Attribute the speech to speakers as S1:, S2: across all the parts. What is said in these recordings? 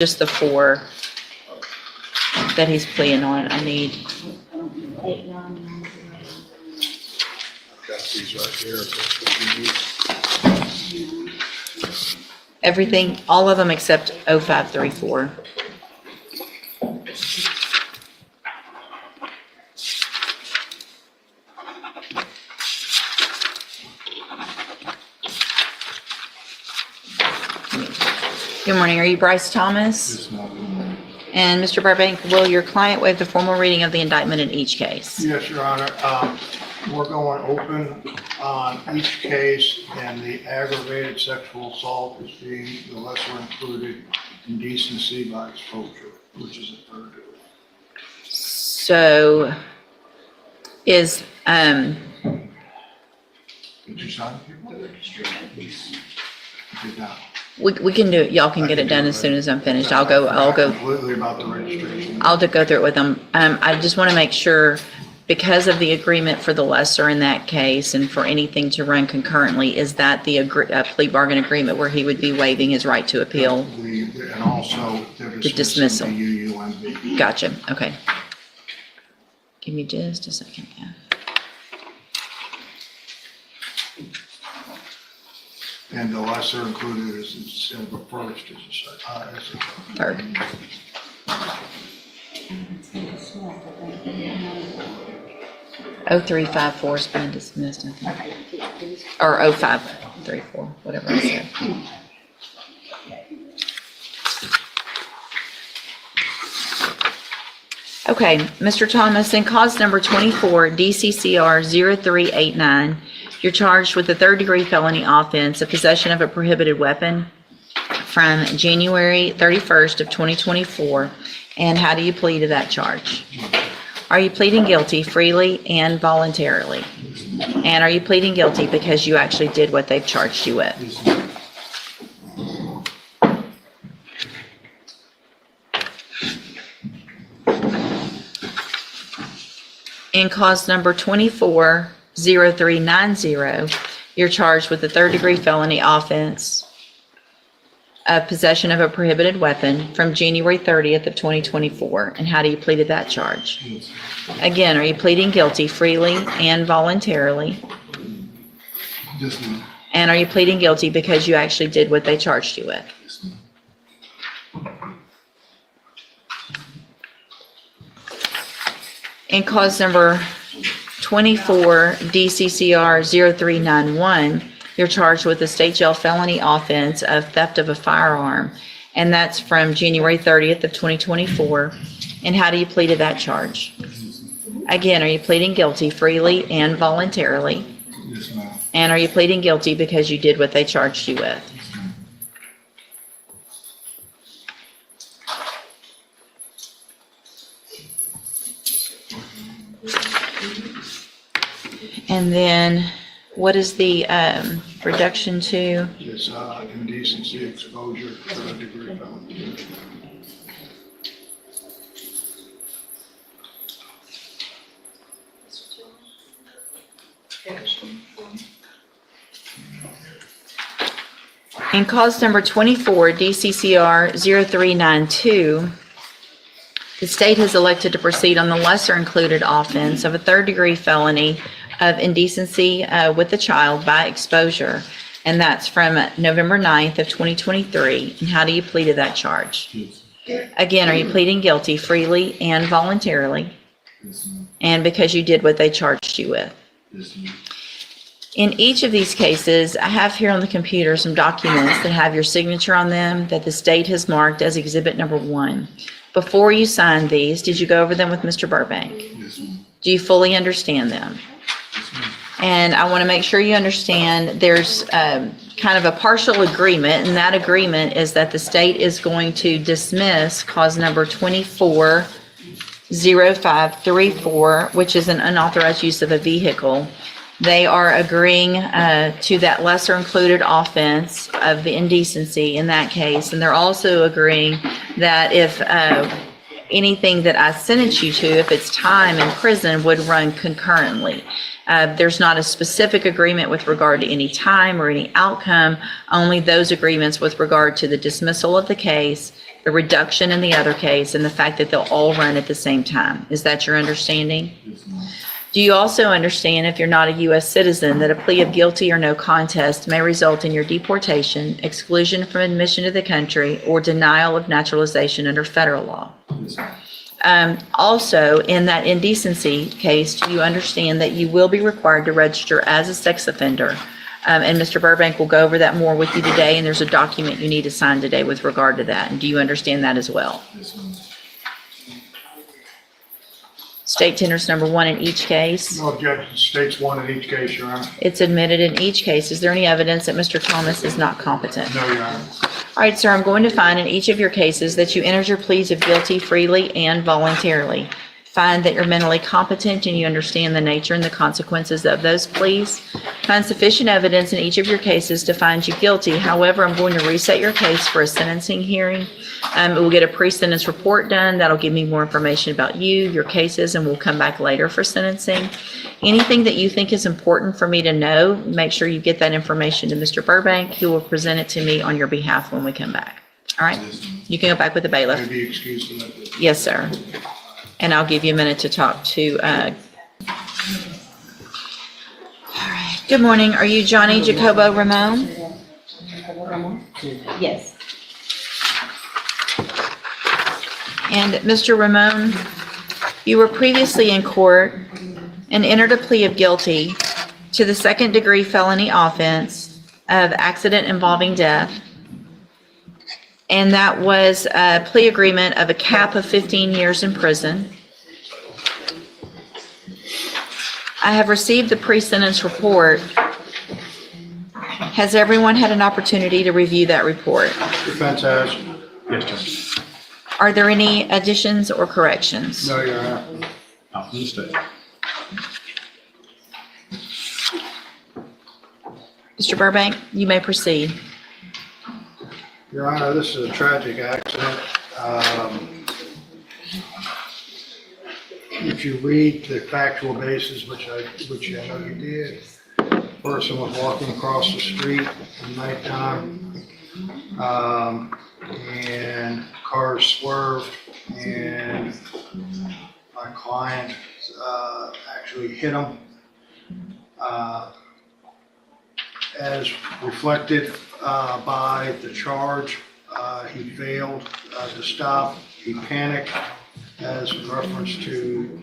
S1: just the 4 that he's pleading on. I need
S2: 8, 9, 9, 10.
S3: Got these right here, if that's what you need.
S1: everything, all of them except 0534. Good morning. Are you Bryce Thomas?
S3: It's not.
S1: And Mr. Burbank, will your client waive the formal reading of the indictment in each case?
S3: Yes, Your Honor. We're going open on each case, and the aggravated sexual assault is being the lesser included indecency by exposure, which is a third.
S1: So is,
S3: Did you sign it? Did not.
S1: we can do it. Y'all can get it done as soon as I'm finished. I'll go.
S3: Completely about the registration.
S1: I'll go through it with them. I just want to make sure, because of the agreement for the lesser in that case and for anything to run concurrently, is that the plea bargain agreement where he would be waiving his right to appeal?
S3: And also
S1: The dismissal.
S3: the UUMB.
S1: Gotcha. Okay. Give me just a second. Yeah.
S3: And the lesser included is instead of a first, is a
S1: Third. Oh, 0354 is being dismissed, I think.
S2: Okay, please.
S1: Or 0534, whatever I said. Okay, Mr. Thomas, in cause number 24, DCCR 0389, you're charged with a third-degree felony offense of possession of a prohibited weapon from January 31st of 2024. And how do you plead to that charge? Are you pleading guilty freely and voluntarily? And are you pleading guilty because you actually did what they've charged you with? In cause number 24-0390, you're charged with a third-degree felony offense of possession of a prohibited weapon from January 30th of 2024. And how do you plead to that charge? Again, are you pleading guilty freely and voluntarily?
S3: Yes, ma'am.
S1: And are you pleading guilty because you actually did what they charged you with?
S3: Yes, ma'am.
S1: In cause number 24 DCCR 0391, you're charged with a state jail felony offense of theft of a firearm, and that's from January 30th of 2024. And how do you plead to that charge? Again, are you pleading guilty freely and voluntarily?
S3: Yes, ma'am.
S1: And are you pleading guilty because you did what they charged you with? And then what is the reduction to?
S3: It's indecency exposure, third degree felony.
S1: In cause number 24, DCCR 0392, the state has elected to proceed on the lesser included offense of a third-degree felony of indecency with a child by exposure, and that's from November 9th of 2023. And how do you plead to that charge?
S3: Yes.
S1: Again, are you pleading guilty freely and voluntarily,
S3: Yes, ma'am.
S1: and because you did what they charged you with?
S3: Yes, ma'am.
S1: In each of these cases, I have here on the computer some documents that have your signature on them that the state has marked as exhibit number 1. Before you signed these, did you go over them with Mr. Burbank?
S3: Yes, ma'am.
S1: Do you fully understand them?
S3: Yes, ma'am.
S1: And I want to make sure you understand there's kind of a partial agreement, and that agreement is that the state is going to dismiss cause number 24-0534, which is an unauthorized use of a vehicle. They are agreeing to that lesser included offense of the indecency in that case. And they're also agreeing that if anything that I sentenced you to, if it's time in prison, would run concurrently. There's not a specific agreement with regard to any time or any outcome, only those agreements with regard to the dismissal of the case the reduction in the other case, and the fact that they'll all run at the same time. Is that your understanding? Do you also understand, if you're not a U.S. citizen, that a plea of guilty or no contest may result in your deportation, exclusion from admission to the country, or denial of naturalization under federal law? Also, in that indecency case, do you understand that you will be required to register as a sex offender? And Mr. Burbank will go over that more with you today, and there's a document you need to sign today with regard to that. And do you understand that as well? State tenders number 1 in each case.
S3: No objection. States one in each case, Your Honor.
S1: It's admitted in each case. Is there any evidence that Mr. Thomas is not competent?
S3: No, Your Honor.
S1: All right, sir, I'm going to find in each of your cases that you entered your pleas of guilty freely and voluntarily. Find that you're mentally competent and you understand the nature and the consequences of those pleas. Find sufficient evidence in each of your cases to find you guilty. However, I'm going to reset your case for a sentencing hearing. We'll get a pre-sentence report done. That'll give me more information about you, your cases, and we'll come back later for sentencing. Anything that you think is important for me to know, make sure you get that information to Mr. Burbank. He will present it to me on your behalf when we come back. All right? You can go back with the bailiff.
S3: May be excused from that.
S1: Yes, sir. And I'll give you a minute to talk to, all right. Good morning. Are you Johnny Jacobo Ramon?
S2: Yes.
S1: And Mr. Ramon, you were previously in court and entered a plea of guilty to the second-degree felony offense of accident involving death. And that was a plea agreement of a cap of 15 years in prison. I have received the pre-sentence report. Has everyone had an opportunity to review that report?
S3: Defense has.
S4: Yes, Judge.
S1: Are there any additions or corrections?
S3: No, Your Honor.
S4: Understood.
S1: Mr. Burbank, you may proceed.
S3: Your Honor, this is a tragic accident. If you read the factual basis, which I know you did, person was walking across the street at nighttime, and cars swerved, and my client actually hit him. As reflected by the charge, he failed to stop. He panicked, as in reference to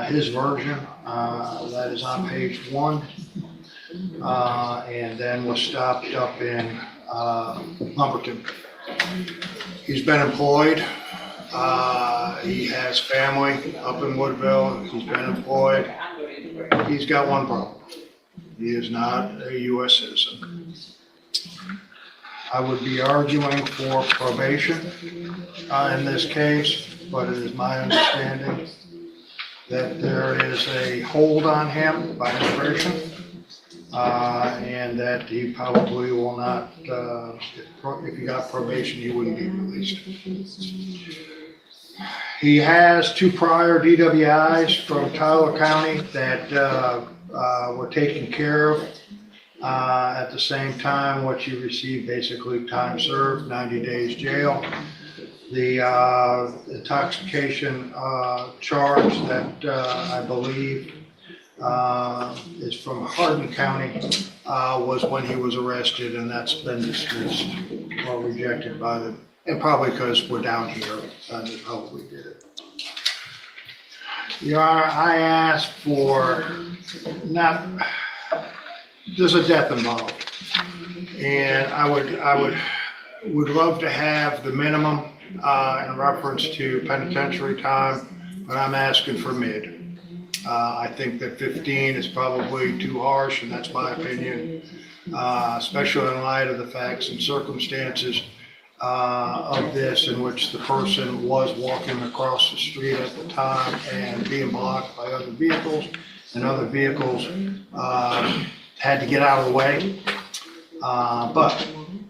S3: his version. That is on page 1. And then was stopped up in Lumberton. He's been employed. He has family up in Woodville. He's been employed. He's got one problem. He is not a U.S. citizen. I would be arguing for probation in this case, but it is my understanding that there is a hold on him by immigration, and that he probably will not, if he got probation, he wouldn't be released. He has 2 prior DWIs from Tyler County that were taken care of. At the same time, what you receive, basically time served, 90 days jail. The intoxication charge that I believe is from Hardin County was when he was arrested, and that's been dismissed or rejected by the, and probably because we're down here, they probably did it. Your Honor, I asked for there's a death involved, and I would love to have the minimum in reference to penitentiary time, but I'm asking for mid. I think that 15 is probably too harsh, and that's my opinion, especially in light of the facts and circumstances of this, in which the person was walking across the street at the time and being blocked by other vehicles, and other vehicles had to get out of the way. But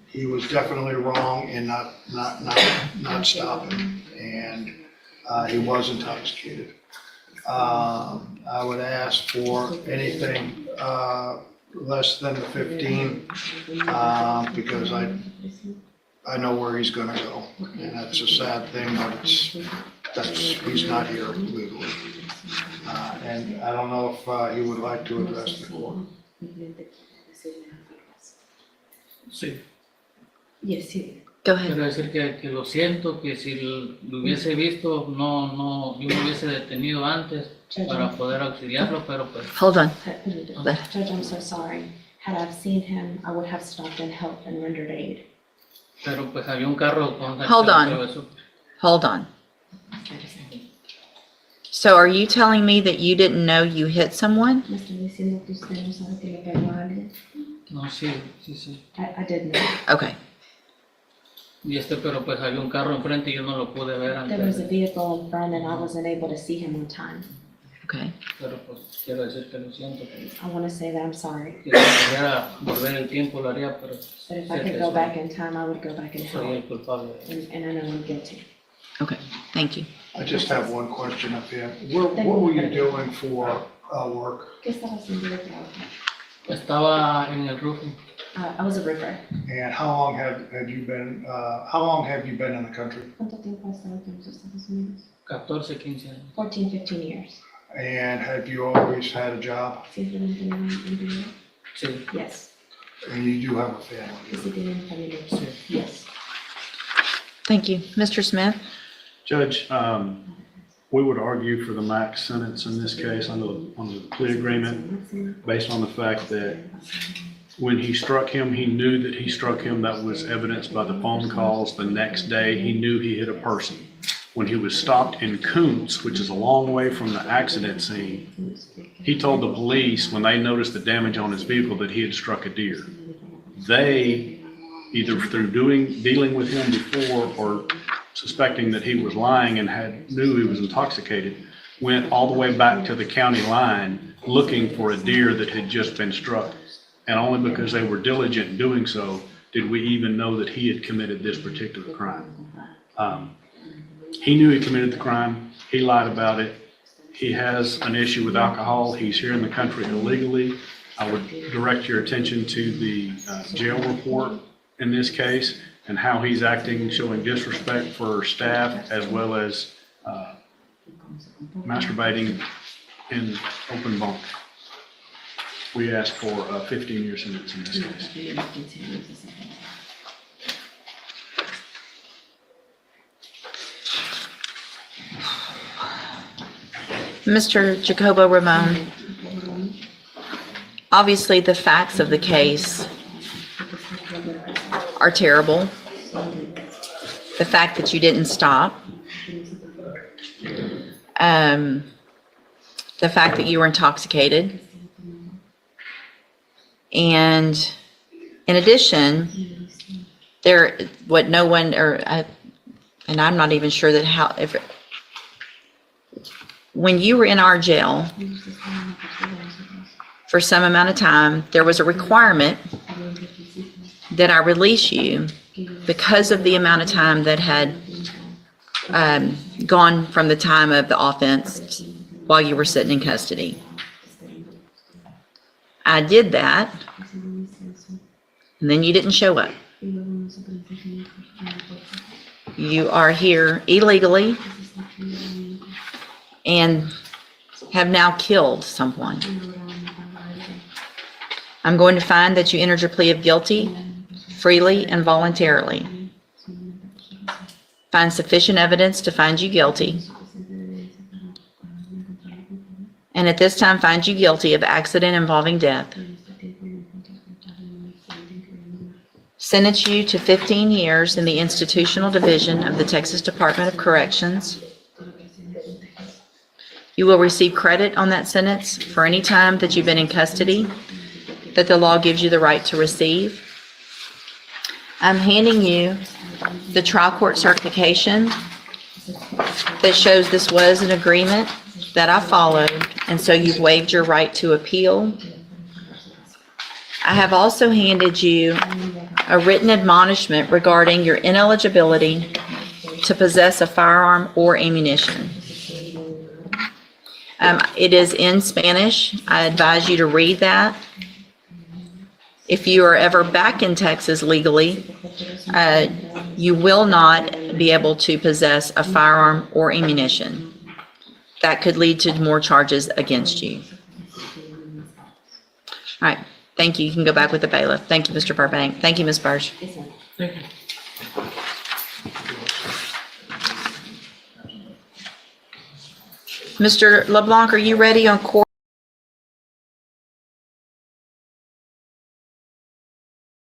S3: he was definitely wrong in not stopping, and he was intoxicated. I would ask for anything less than the 15, because I know where he's gonna go. And that's a sad thing, but he's not here legally. And I don't know if he would like to address the court.
S5: Sí,
S2: Yes, he,
S1: Go ahead.
S5: quiero decir que lo siento, que si lo hubiese visto, yo me hubiese detenido antes para poder auxiliarlo, pero pues
S1: Hold on.
S2: Judge, I'm so sorry. Had I seen him, I would have stopped and helped and rendered aid.
S5: pero pues había un carro con
S1: Hold on.
S5: atravesó.
S1: Hold on. So are you telling me that you didn't know you hit someone?
S2: ¿Me está diciendo que usted no sabe que le pegó a alguien?
S5: No, sí.
S2: I did know.
S1: Okay.
S5: Y pero pues había un carro enfrente y yo no lo pude ver
S2: There was
S5: antes.
S2: a vehicle in front and I wasn't able to see him on time.
S1: Okay.
S5: Pero pues quiero decir que lo siento.
S2: I want to say that I'm sorry.
S5: Que si pudiera volver el tiempo lo haría, pero
S2: But if I
S5: sé
S2: could
S5: que
S2: go back in time, I would go back and
S5: soy
S2: help.
S5: el culpable.
S2: And I know I'm guilty.
S1: Okay. Thank you.
S3: I just have one question up here. What were you doing for work?
S2: ¿Qué estaba haciendo de trabajo?
S5: Estaba en el roofing
S2: I was a roofer.
S3: And how long have you been in the country?
S2: ¿Cuánto tiempo has estado aquí en los Estados Unidos?
S5: 14, 15 años.
S2: 14, 15 years.
S3: And have you always had a job?
S2: ¿Siempre han tenido un empleo?
S5: Sí,
S2: Yes.
S3: And you do have a
S2: ¿Y
S3: family?
S2: si tienen familia?
S5: sí.
S2: Yes.
S1: Thank you. Mr. Smith?
S4: Judge, we would argue for the max sentence in this case on the plea agreement based on the fact that when he struck him, he knew that he struck him. That was evidenced by the phone calls. The next day, he knew he hit a person. When he was stopped in Koontz, which is a long way from the accident scene, he told the police when they noticed the damage on his vehicle that he had struck a deer. They, either through dealing with him before or suspecting that he was lying and knew he was intoxicated, went all the way back to the county line looking for a deer that had just been struck. And only because they were diligent in doing so did we even know that he had committed this particular crime. He knew he committed the crime. He lied about it. He has an issue with alcohol. He's here in the country illegally. I would direct your attention to the jail report in this case and how he's acting, showing disrespect for staff as well as masturbating in open bunk. We ask for a 15-year sentence in this case.
S1: Mr. Jacobo Ramon, obviously the facts of the case are terrible. The fact that you didn't stop. The fact that you were intoxicated. And in addition, and I'm not even sure that when you were in our jail for some amount of time, there was a requirement that I release you because of the amount of time that had gone from the time of the offense while you were sitting in custody. I did that, and then you didn't show up. You are here illegally and have now killed someone. I'm going to find that you entered your plea of guilty freely and voluntarily. Find sufficient evidence to find you guilty. And at this time, find you guilty of accident involving death. Sentence you to 15 years in the institutional division of the Texas Department of Corrections. You will receive credit on that sentence for any time that you've been in custody that the law gives you the right to receive. I'm handing you the trial court certification that shows this was an agreement that I followed, and so you've waived your right to appeal. I have also handed you a written admonishment regarding your ineligibility to possess a firearm or ammunition. It is in Spanish. I advise you to read that. If you are ever back in Texas legally, you will not be able to possess a firearm or ammunition. That could lead to more charges against you. All right, thank you. You can go back with the bailiff. Thank you, Mr. Burbank. Thank you, Ms. Burge.
S5: Thank you.
S1: Mr. LeBlanc, are you ready on court?